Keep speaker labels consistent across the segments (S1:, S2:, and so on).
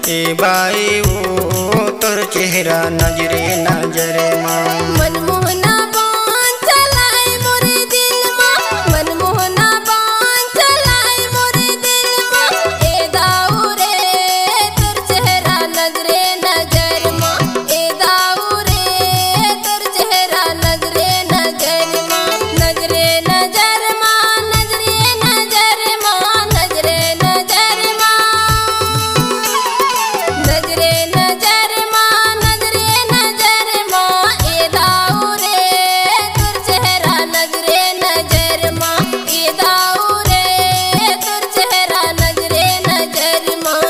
S1: ए बाई वो तोर चेहरा नजरे नजरे माँ।
S2: मनमोहना बाण चलाए मोरे दिल माँ, मनमोहना बाण चलाए मोरे दिल माँ। ए दाऊ रे तोर चेहरा नजरे नजर माँ, ए दाऊ रे तोर चेहरा नजरे नजर माँ। नजरे नजर माँ, नजरे नजर माँ, नजरे नजर माँ, नजरे नजर माँ, नजरे नजर माँ। ए दाऊ रे तोर चेहरा नजरे नजर माँ, ए दाऊ रे तोर चेहरा नजरे नजर माँ।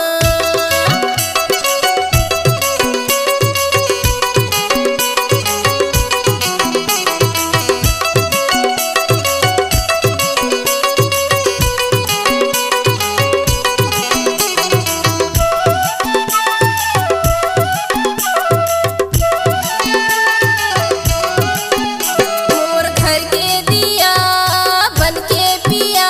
S2: मोर घर के दिया बन के पिया,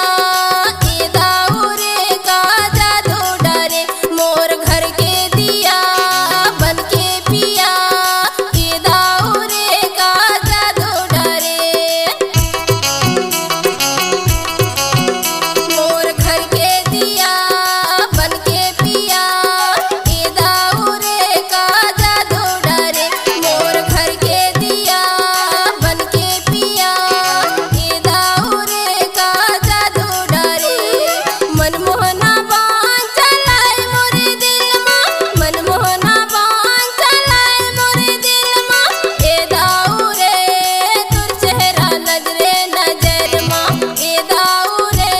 S2: ए दाऊ रे का जादू डरे। मोर घर के दिया बन के पिया, ए दाऊ रे का जादू डरे। मोर घर के दिया बन के पिया, ए दाऊ रे का जादू डरे। मोर घर के दिया बन के पिया, ए दाऊ रे का जादू डरे। मनमोहना बाण चलाए मोरे दिल माँ, मनमोहना बाण चलाए मोरे दिल माँ। ए दाऊ रे तोर चेहरा नजरे नजर माँ, ए दाऊ रे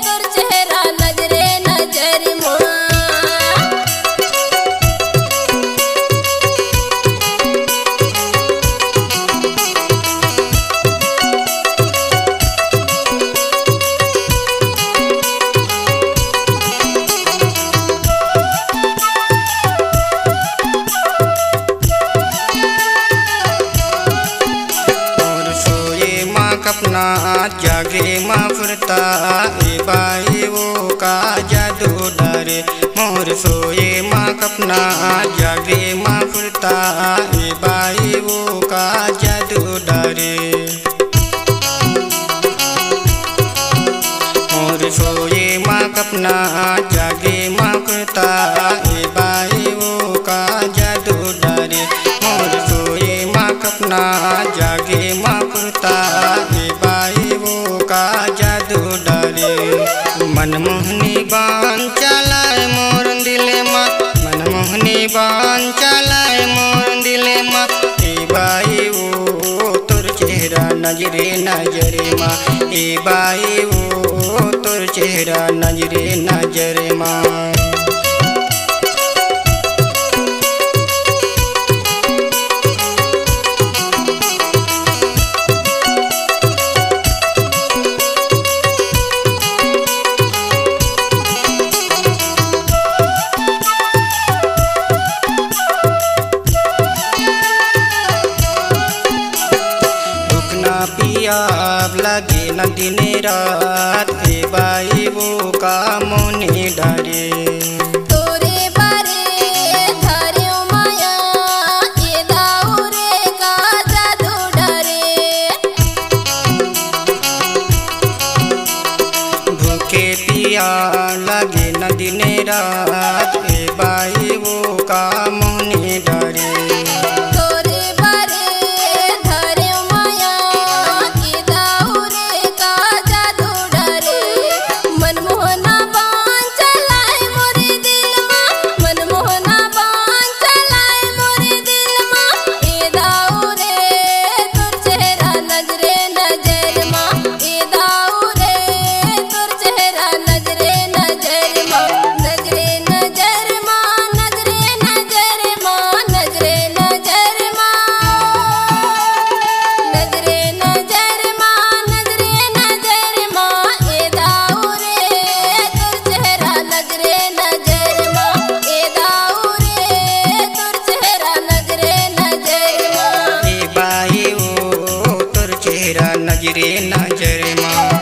S2: तोर चेहरा नजरे नजर माँ।
S1: और सोए माँ कपना जागे माँ फुरता, ए बाई वो का जादू डरे। मोर सोए माँ कपना जागे माँ फुरता, ए बाई वो का जादू डरे। मोर सोए माँ कपना जागे माँ फुरता, ए बाई वो का जादू डरे। मोर सोए माँ कपना जागे माँ फुरता, ए बाई वो का जादू डरे। मनमोहनी बाण चलाए मोर दिले माँ, मनमोहनी बाण चलाए मोर दिले माँ। ए बाई वो तोर चेहरा नजरे नजरे माँ, ए बाई वो तोर चेहरा नजरे नजरे माँ। दुख ना पिया अब लगे न दिन रात, ए बाई वो का मोने डरे।
S2: तोरे बारे धर्यो माया, ए दाऊ रे का जादू डरे।
S1: भूखे पिया लगे न दिन रात, ए बाई वो का मोने डरे।
S2: तोरे बारे धर्यो माया, ए दाऊ रे का जादू डरे। मनमोहना बाण चलाए मोरे दिल माँ, मनमोहना बाण चलाए मोरे दिल माँ। ए दाऊ रे तोर चेहरा नजरे नजर माँ, ए दाऊ रे तोर चेहरा नजरे नजर माँ। नजरे नजर माँ, नजरे नजर माँ, नजरे नजर माँ, नजरे नजर माँ, नजरे नजर माँ। ए दाऊ रे तोर चेहरा नजरे नजर माँ, ए दाऊ रे तोर चेहरा नजरे नजर माँ।
S1: ए बाई वो तोर चेहरा नजरे नजरे माँ।